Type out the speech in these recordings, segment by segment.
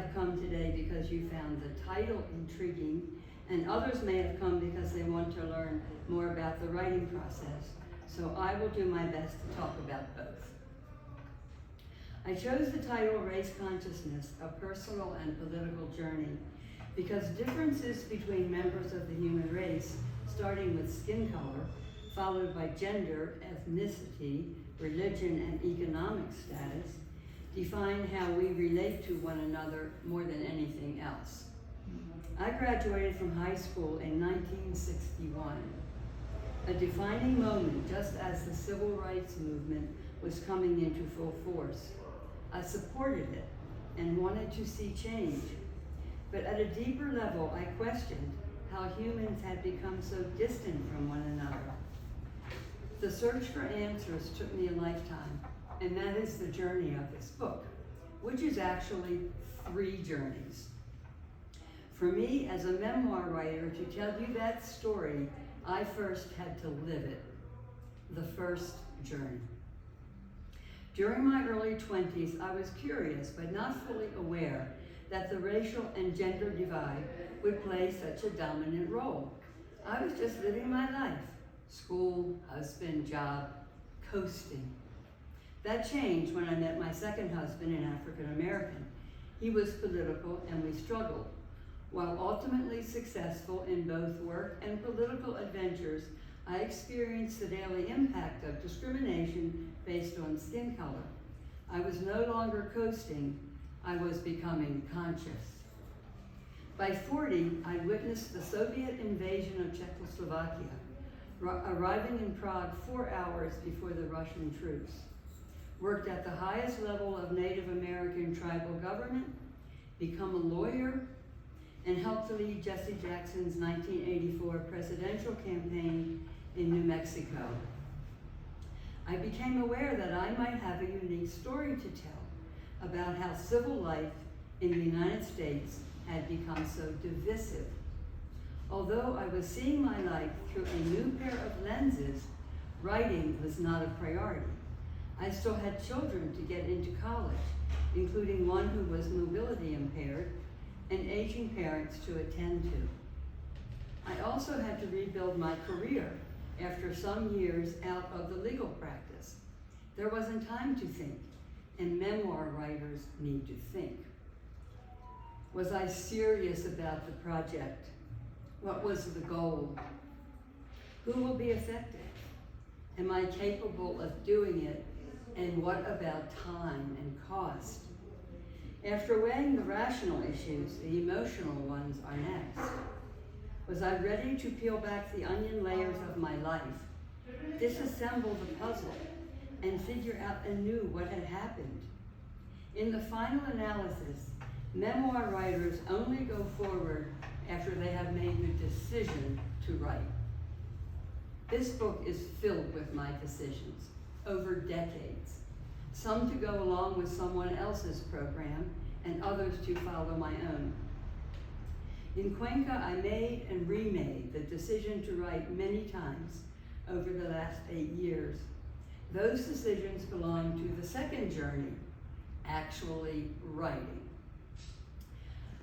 have come today because you found the title intriguing, and others may have come because they want to learn more about the writing process. So I will do my best to talk about both. I chose the title Race Consciousness, A Personal and Political Journey, because differences between members of the human race, starting with skin color, followed by gender, ethnicity, religion, and economic status, define how we relate to one another more than anything else. I graduated from high school in 1961, a defining moment just as the civil rights movement was coming into full force. I supported it and wanted to see change, but at a deeper level, I questioned how humans had become so distant from one another. The search for answers took me a lifetime, and that is the journey of this book, which is actually 3 journeys. For me, as a memoir writer, to tell you that story, I first had to live it, the first journey. During my early 20s, I was curious, but not fully aware, that the racial and gender divide would play such a dominant role. I was just living my life, school, husband, job, coasting. That changed when I met my second husband, an African American. He was political and we struggled. While ultimately successful in both work and political adventures, I experienced the daily impact of discrimination based on skin color. I was no longer coasting, I was becoming conscious. By 40, I witnessed the Soviet invasion of Czechoslovakia, arriving in Prague 4 hours before the Russian troops. Worked at the highest level of Native American tribal government, become a lawyer, and helped to lead Jesse Jackson's 1984 presidential campaign in New Mexico. I became aware that I might have a unique story to tell about how civil life in the United States had become so divisive. Although I was seeing my life through a new pair of lenses, writing was not a priority. I still had children to get into college, including one who was mobility impaired, and aging parents to attend to. I also had to rebuild my career after some years out of the legal practice. There wasn't time to think, and memoir writers need to think. Was I serious about the project? What was the goal? Who will be affected? Am I capable of doing it? And what about time and cost? After weighing the rational issues, the emotional ones are next. Was I ready to peel back the onion layers of my life, disassemble the puzzle, and figure out anew what had happened? In the final analysis, memoir writers only go forward after they have made the decision to write. This book is filled with my decisions over decades, some to go along with someone else's program and others to follow my own. In Cuenca, I made and remade the decision to write many times over the last 8 years. Those decisions belong to the second journey, actually writing.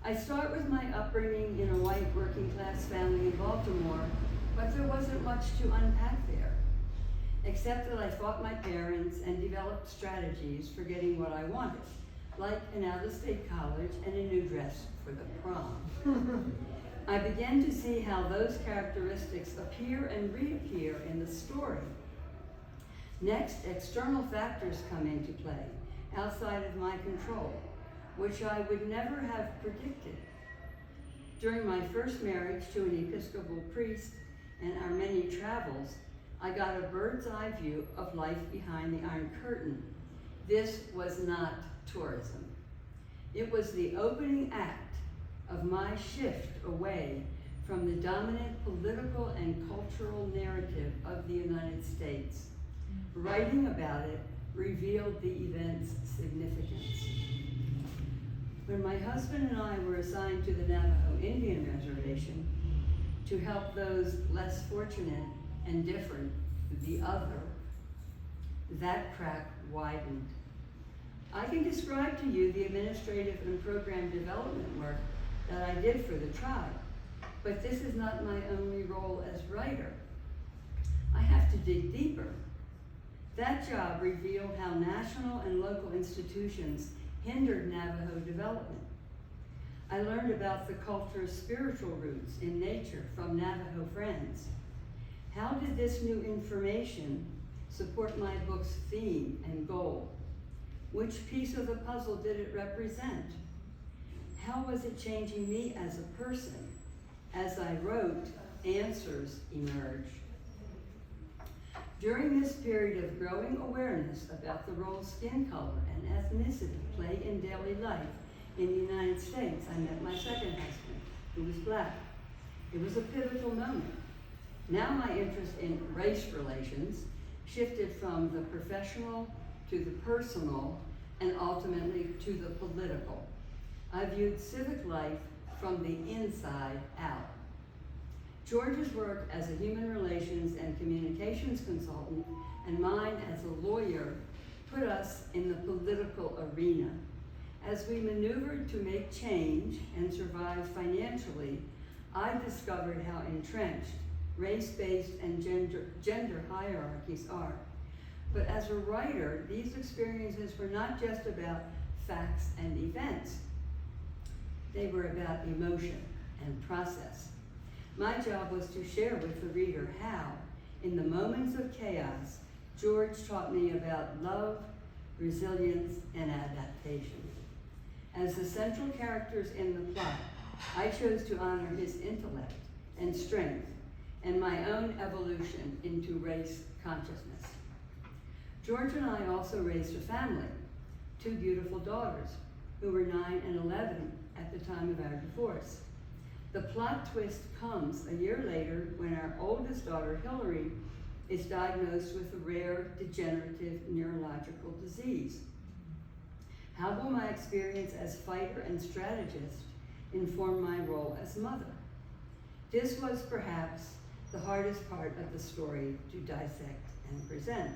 I start with my upbringing in a white working class family in Baltimore, but there wasn't much to unpack there, except that I fought my parents and developed strategies for getting what I wanted, like an out-of-state college and a new dress for the prom. I began to see how those characteristics appear and reappear in the story. Next, external factors come into play, outside of my control, which I would never have predicted. During my first marriage to an Episcopal priest and our many travels, I got a bird's eye view of life behind the Iron Curtain. This was not tourism. It was the opening act of my shift away from the dominant political and cultural narrative of the United States. Writing about it revealed the event's significance. When my husband and I were assigned to the Navajo Indian Reservation to help those less fortunate and different, the other, that crack widened. I can describe to you the administrative and program development work that I did for the tribe, but this is not my only role as writer. I have to dig deeper. That job revealed how national and local institutions hindered Navajo development. I learned about the culture's spiritual roots in nature from Navajo friends. How did this new information support my book's theme and goal? Which piece of the puzzle did it represent? How was it changing me as a person? As I wrote, answers emerged. During this period of growing awareness about the role skin color and ethnicity play in daily life in the United States, I met my second husband, who was Black. It was a pivotal moment. Now my interest in race relations shifted from the professional to the personal and ultimately to the political. I viewed civic life from the inside out. George's work as a human relations and communications consultant and mine as a lawyer put us in the political arena. As we maneuvered to make change and survive financially, I discovered how entrenched race-based and gender hierarchies are. But as a writer, these experiences were not just about facts and events. They were about emotion and process. My job was to share with the reader how, in the moments of chaos, George taught me about love, resilience, and adaptation. As the central characters in the plot, I chose to honor his intellect and strength and my own evolution into race consciousness. George and I also raised a family, 2 beautiful daughters, who were 9 and 11 at the time of our divorce. The plot twist comes a year later when our oldest daughter, Hillary, is diagnosed with a rare degenerative neurological disease. How will my experience as fighter and strategist inform my role as mother? This was perhaps the hardest part of the story to dissect and present.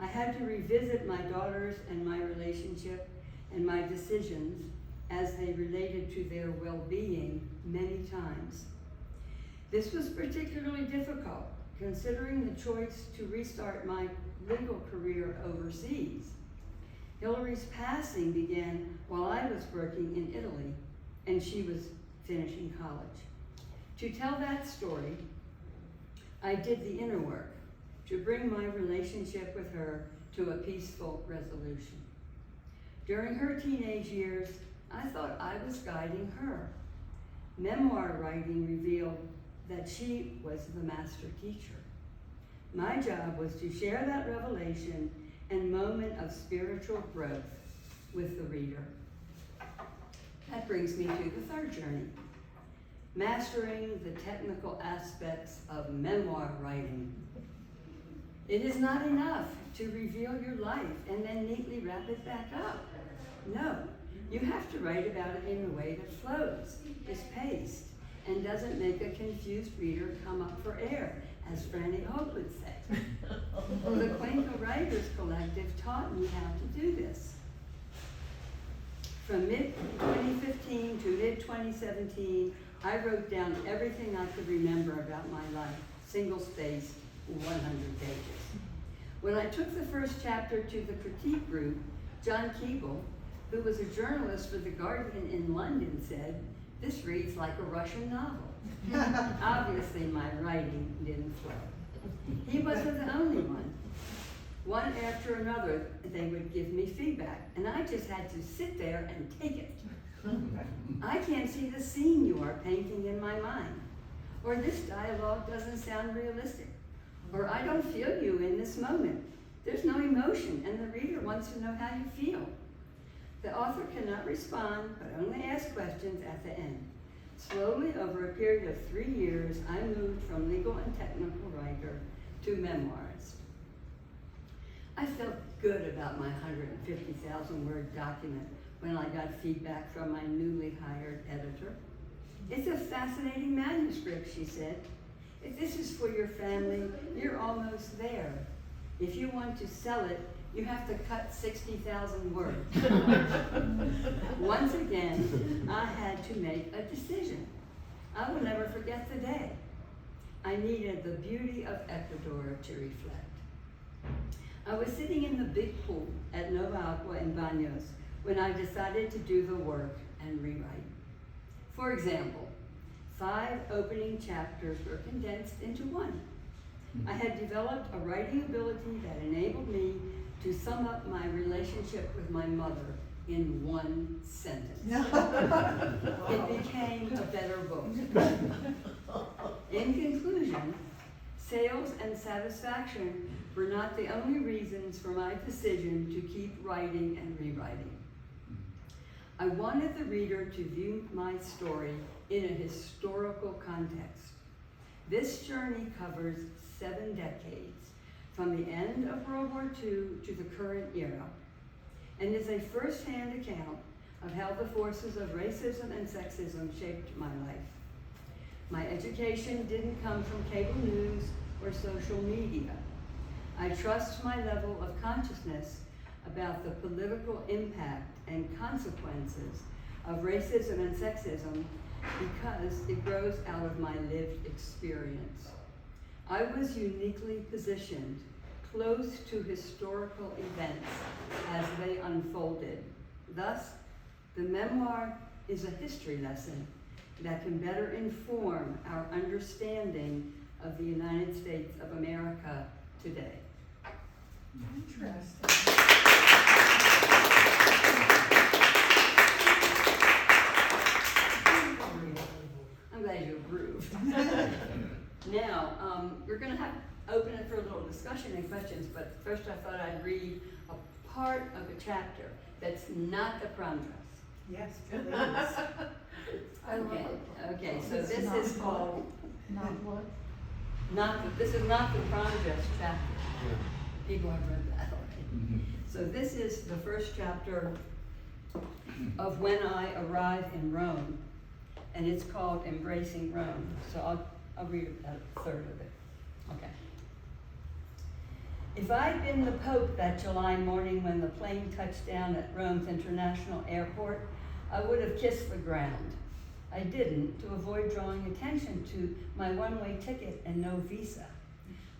I had to revisit my daughters and my relationship and my decisions as they related to their well-being many times. This was particularly difficult considering the choice to restart my legal career overseas. Hillary's passing began while I was working in Italy and she was finishing college. To tell that story, I did the inner work to bring my relationship with her to a peaceful resolution. During her teenage years, I thought I was guiding her. Memoir writing revealed that she was the master teacher. My job was to share that revelation and moment of spiritual growth with the reader. That brings me to the third journey, mastering the technical aspects of memoir writing. It is not enough to reveal your life and then neatly wrap it back up. No, you have to write about it in a way that flows, is paced, and doesn't make a confused reader come up for air, as Franny Hope would say. The Cuenca Writers Collective taught me how to do this. From mid-2015 to mid-2017, I wrote down everything I could remember about my life, single-spaced, 100 pages. When I took the first chapter to the critique group, John Keeble, who was a journalist for The Guardian in London, said, "This reads like a Russian novel." Obviously, my writing didn't flow. He wasn't the only one. One after another, they would give me feedback, and I just had to sit there and take it. I can't see the scene you are painting in my mind, or this dialogue doesn't sound realistic, or I don't feel you in this moment. There's no emotion, and the reader wants to know how you feel. The author cannot respond, but only ask questions at the end. Slowly, over a period of 3 years, I moved from legal and technical writer to memoirist. I felt good about my 150,000 word document when I got feedback from my newly hired editor. "It's a fascinating manuscript," she said. "If this is for your family, you're almost there. If you want to sell it, you have to cut 60,000 words. Once again, I had to make a decision. I will never forget the day. I needed the beauty of Ecuador to reflect. I was sitting in the big pool at Nova Aqua in Baños when I decided to do the work and rewrite. For example, 5 opening chapters were condensed into one. I had developed a writing ability that enabled me to sum up my relationship with my mother in one sentence. It became a better book. In conclusion, sales and satisfaction were not the only reasons for my decision to keep writing and rewriting. I wanted the reader to view my story in a historical context. This journey covers 7 decades, from the end of World War II to the current era, and is a first-hand account of how the forces of racism and sexism shaped my life. My education didn't come from cable news or social media. I trust my level of consciousness about the political impact and consequences of racism and sexism because it grows out of my lived experience. I was uniquely positioned close to historical events as they unfolded. Thus, the memoir is a history lesson that can better inform our understanding of the United States of America today. Interesting. I'm glad you approved. Now, we're going to open it for a little discussion and questions, but first I thought I'd read a part of a chapter that's not the prom dress. Yes, please. Okay, so this is called, Not what? this is not the prom dress chapter. People have read that already. So this is the first chapter of When I Arrive in Rome, and it's called Embracing Rome. So I'll read about a third of it. Okay. If I'd been the Pope that July morning when the plane touched down at Rome's International Airport, I would have kissed the ground. I didn't, to avoid drawing attention to my one-way ticket and no visa.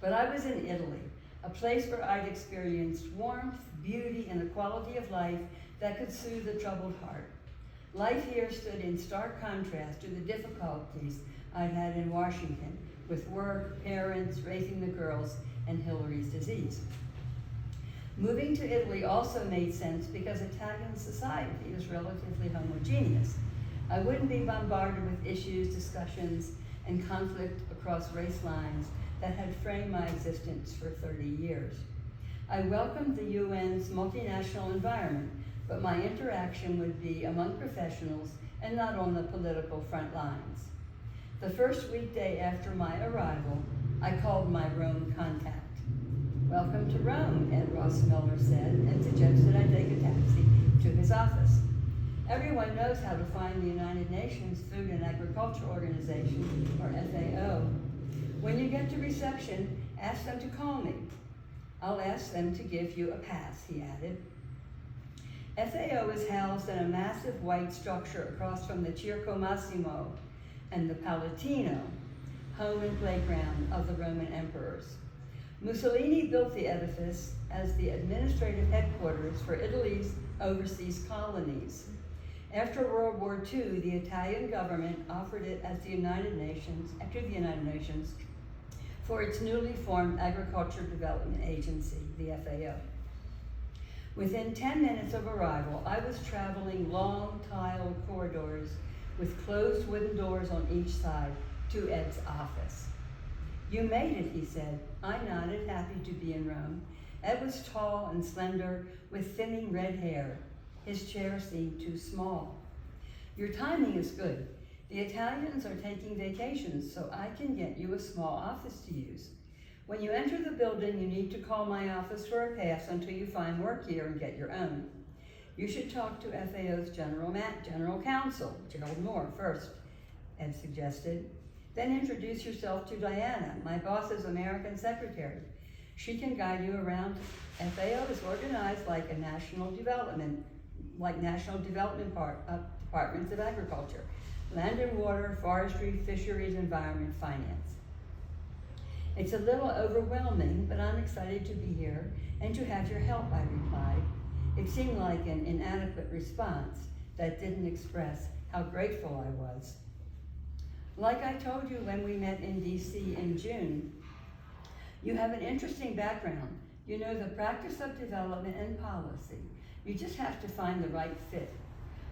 But I was in Italy, a place where I'd experienced warmth, beauty, and a quality of life that could soothe a troubled heart. Life here stood in stark contrast to the difficulties I'd had in Washington with work, parents, raising the girls, and Hillary's disease. Moving to Italy also made sense because Italian society is relatively homogeneous. I wouldn't be bombarded with issues, discussions, and conflict across race lines that had framed my existence for 30 years. I welcomed the UN's multinational environment, but my interaction would be among professionals and not on the political front lines. The first weekday after my arrival, I called my Rome contact. "Welcome to Rome," Ed Ross Miller said, and suggested I take a taxi to his office. Everyone knows how to find the United Nations Food and Agriculture Organization, or FAO. When you get to reception, ask them to call me. I'll ask them to give you a pass, he added. FAO is housed in a massive white structure across from the Circo Massimo and the Palatino, home and playground of the Roman emperors. Mussolini built the edifice as the administrative headquarters for Italy's overseas colonies. After World War II, the Italian government offered it as to the United Nations for its newly formed Agriculture Development Agency, the FAO. Within 10 minutes of arrival, I was traveling long tiled corridors with closed wooden doors on each side to Ed's office. "You made it," he said. I nodded, happy to be in Rome. Ed was tall and slender with thinning red hair. His chair seemed too small. "Your timing is good. The Italians are taking vacations, so I can get you a small office to use. When you enter the building, you need to call my office for a pass until you find work here and get your own. You should talk to FAO's General Counsel, Gerald Moore, first," Ed suggested. "Then introduce yourself to Diana, my boss's American secretary. She can guide you around. FAO is organized like national development departments of agriculture, land and water, forestry, fisheries, environment, finance. It's a little overwhelming, but I'm excited to be here and to have your help, I replied. It seemed like an inadequate response that didn't express how grateful I was. Like I told you when we met in DC in June, you have an interesting background. You know the practice of development and policy. You just have to find the right fit.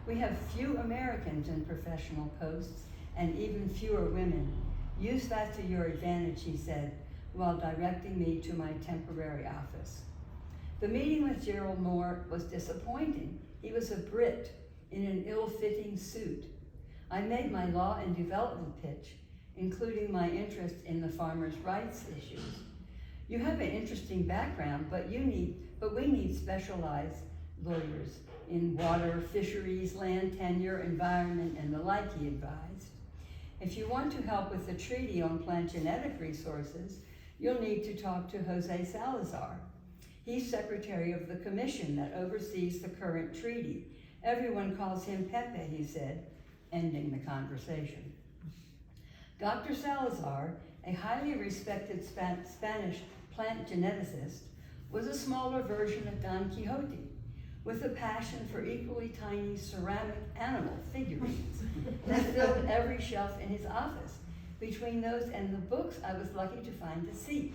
We have few Americans in professional posts and even fewer women. Use that to your advantage, he said, while directing me to my temporary office. The meeting with Gerald Moore was disappointing. He was a Brit in an ill-fitting suit. I made my law and development pitch, including my interest in the farmers' rights issues. You have an interesting background, but we need specialized lawyers in water, fisheries, land tenure, environment, and the like, he advised. If you want to help with the treaty on plant genetic resources, you'll need to talk to Jose Salazar. He's secretary of the commission that oversees the current treaty. Everyone calls him Pepe, he said, ending the conversation. Dr. Salazar, a highly respected Spanish plant geneticist, was a smaller version of Don Quixote, with a passion for equally tiny ceramic animal figurines that filled every shelf in his office. Between those and the books, I was lucky to find a seat.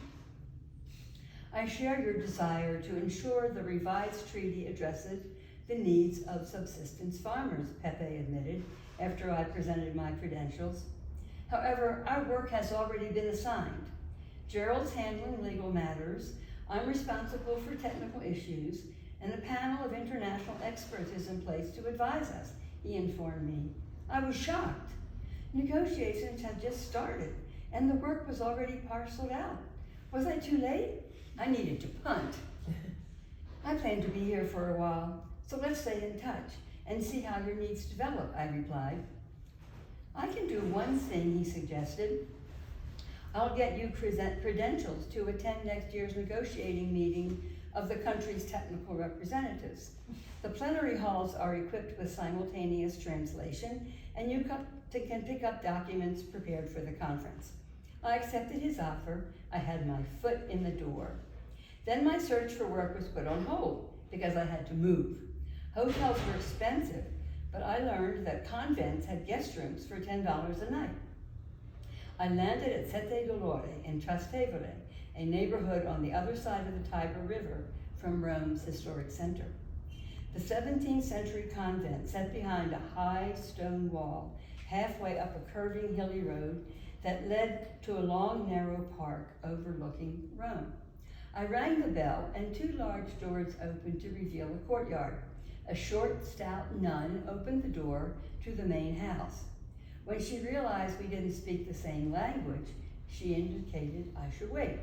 I share your desire to ensure the revised treaty addresses the needs of subsistence farmers, Pepe admitted after I presented my credentials. However, our work has already been assigned. Gerald's handling legal matters, I'm responsible for technical issues, and a panel of international experts is in place to advise us, he informed me. I was shocked. Negotiations had just started, and the work was already parceled out. Was I too late? I needed to punt. I plan to be here for a while, so let's stay in touch and see how your needs develop, I replied. I can do one thing, he suggested. I'll get you credentials to attend next year's negotiating meeting of the country's technical representatives. The plenary halls are equipped with simultaneous translation, and you can pick up documents prepared for the conference. I accepted his offer. I had my foot in the door. Then my search for work was put on hold because I had to move. Hotels were expensive, but I learned that convents had guest rooms for $10 a night. I landed at Sete Dolore in Trastevere, a neighborhood on the other side of the Tiber River from Rome's historic center. The 17th century convent sat behind a high stone wall, halfway up a curving hilly road that led to a long, narrow park overlooking Rome. I rang the bell, and two large doors opened to reveal a courtyard. A short, stout nun opened the door to the main house. When she realized we didn't speak the same language, she indicated I should wait.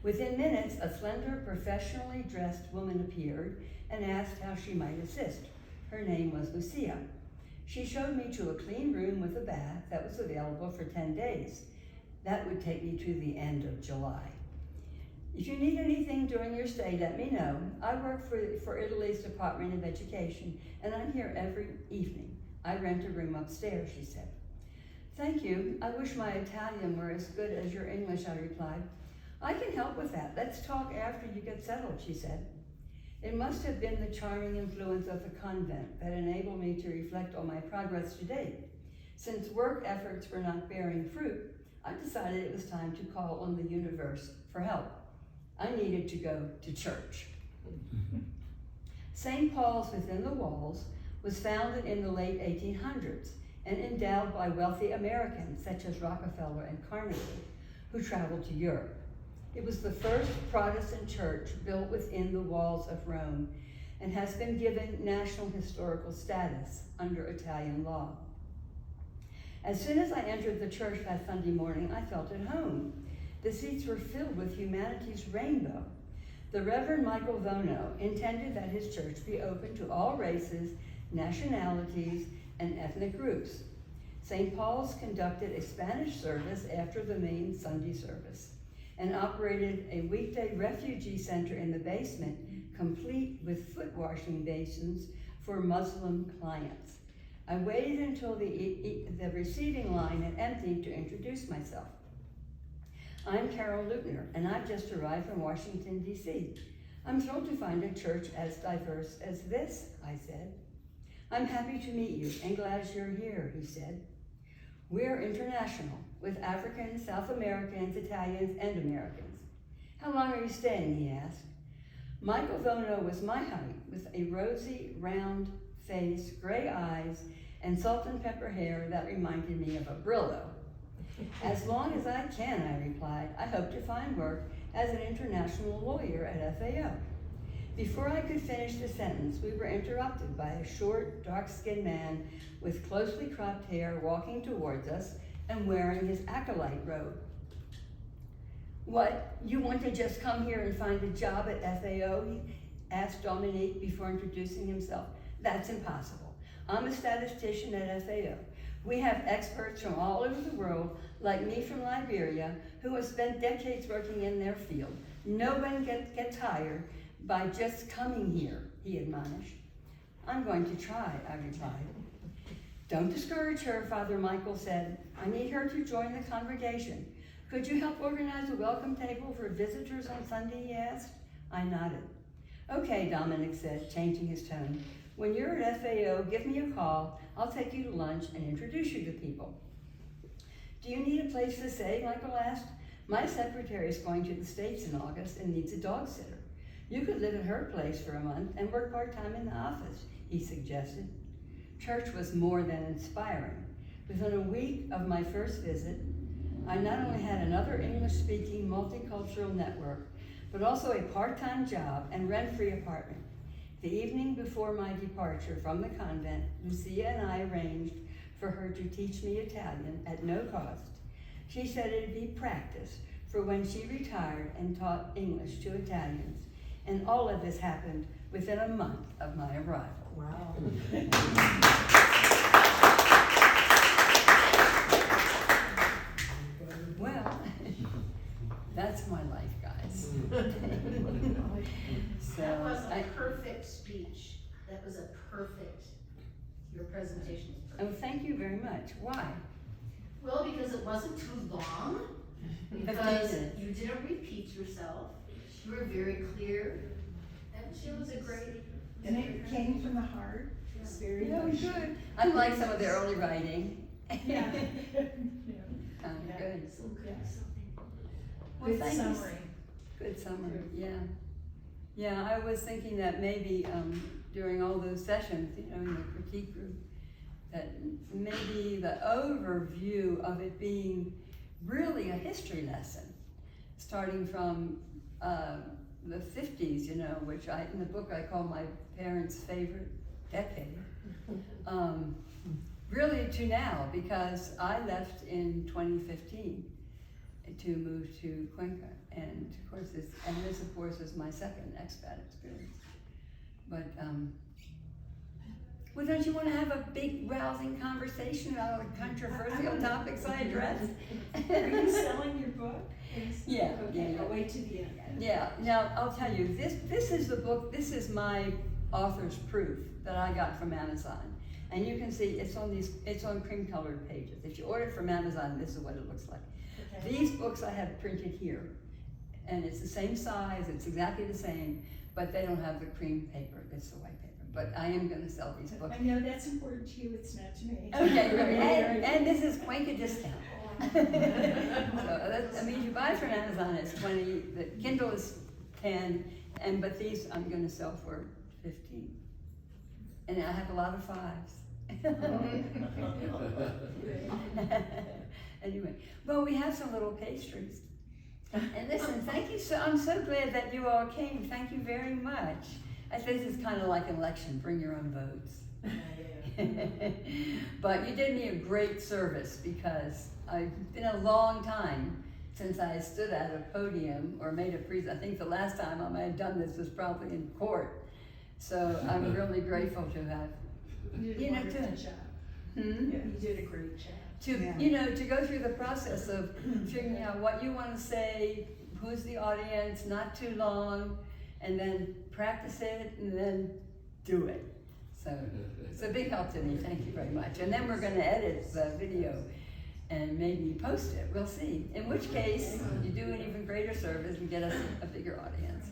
Within minutes, a slender, professionally dressed woman appeared and asked how she might assist. Her name was Lucia. She showed me to a clean room with a bath that was available for 10 days. That would take me to the end of July. If you need anything during your stay, let me know. I work for Italy's Department of Education, and I'm here every evening. I rent a room upstairs, she said. Thank you. I wish my Italian were as good as your English, I replied. I can help with that. Let's talk after you get settled, she said. It must have been the charming influence of the convent that enabled me to reflect on my progress to date. Since work efforts were not bearing fruit, I decided it was time to call on the universe for help. I needed to go to church. St. Paul's Within the Walls was founded in the late 1800s and endowed by wealthy Americans such as Rockefeller and Carnegie, who traveled to Europe. It was the first Protestant church built within the walls of Rome and has been given national historical status under Italian law. As soon as I entered the church that Sunday morning, I felt at home. The seats were filled with humanity's rainbow. The Reverend Michael Vono intended that his church be open to all races, nationalities, and ethnic groups. St. Paul's conducted a Spanish service after the main Sunday service, and operated a weekday refugee center in the basement, complete with foot washing basins for Muslim clients. I waited until the receiving line had emptied to introduce myself. I'm Carol Leutner, and I've just arrived from Washington, D.C. I'm thrilled to find a church as diverse as this, I said. I'm happy to meet you and glad you're here, he said. We're international, with Africans, South Americans, Italians, and Americans. How long are you staying, he asked. Michael Vono was my height, with a rosy, round face, gray eyes, and salt and pepper hair that reminded me of a Brillo. As long as I can, I replied. I hope to find work as an international lawyer at FAO. Before I could finish the sentence, we were interrupted by a short, dark-skinned man with closely cropped hair walking towards us and wearing his acolyte robe. What, you want to just come here and find a job at FAO? He asked Dominique before introducing himself. That's impossible. I'm a statistician at FAO. We have experts from all over the world, like me from Liberia, who have spent decades working in their field. No one gets hired by just coming here, he admonished. I'm going to try, I replied. Don't discourage her, Father Michael said. I need her to join the congregation. Could you help organize a welcome table for visitors on Sunday, he asked. I nodded. Okay, Dominic said, changing his tone. When you're at FAO, give me a call. I'll take you to lunch and introduce you to people. Do you need a place to stay, Michael asked. My secretary is going to the States in August and needs a dog sitter. You could live at her place for a month and work part-time in the office, he suggested. Church was more than inspiring. Within a week of my first visit, I not only had another English-speaking multicultural network, but also a part-time job and rent-free apartment. The evening before my departure from the convent, Lucia and I arranged for her to teach me Italian at no cost. She said it'd be practice for when she retired and taught English to Italians. And all of this happened within a month of my arrival. Wow. Well, that's my life, guys. So That was a perfect speech. That was a perfect, your presentation was Oh, perfect. thank you very much. Why? Well, because it wasn't too long, 15 because minutes. you didn't repeat yourself. You were very clear. And it was a great. And it came from the heart. It's very Yeah, much. good. Unlike some of their early writing. Yeah. Good. So good. Well, Good thank you. summary. Good summary, yeah. Yeah, I was thinking that maybe during all those sessions, in the critique group, that maybe the overview of it being really a history lesson, starting from the 50s, which in the book I call my parents' favorite decade, really to now, because I left in 2015 to move to Cuenca, and of course this of course is my second expat experience. But well, don't you want to have a big rousing conversation about the controversial topics I address? Are you selling your book? Yeah. Okay, Yeah. I'll wait to the end. Yeah, now I'll tell you, this is the book, this is my author's proof that I got from Amazon. And you can see it's on cream colored pages. If you order it from Amazon, this is what it looks like. Okay. These books I have printed here, and it's the same size, it's exactly the same, but they don't have the cream paper, it's the white paper. But I am gonna sell these books. I know that's important to you, it's not to me. Okay, right. And this is Cuenca discount. So I mean, if you buy it from Amazon, it's 20, the Kindle is 10, but these I'm gonna sell for 15. And I have a lot of 5s. Anyway, well, we have some little pastries. And listen, thank you I'm so glad that you all came. Thank you very much. I think this is kind of like an election, bring your own votes. But you did me a great service, because it's been a long time since I stood at a podium or made a presentation. I think the last time I might have done this was probably in court. So I'm really grateful to have, You did a wonderful job. Hmm? Yeah, you did a great job. To go through the process of figuring out what you want to say, who's the audience, not too long, and then practice it, and then do it. So it's a big help to me, thank you very much. And then we're gonna edit the video and maybe post it, we'll see. In which case, you do an even greater service and get us a bigger audience,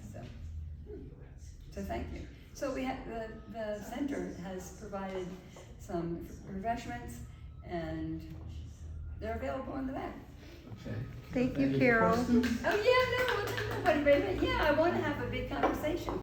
so thank you. So we have, the center has provided some refreshments, and they're available in the back. Okay. Thank you, Any Carol. questions? Oh, yeah, no, nobody, yeah, I wanna have a big conversation.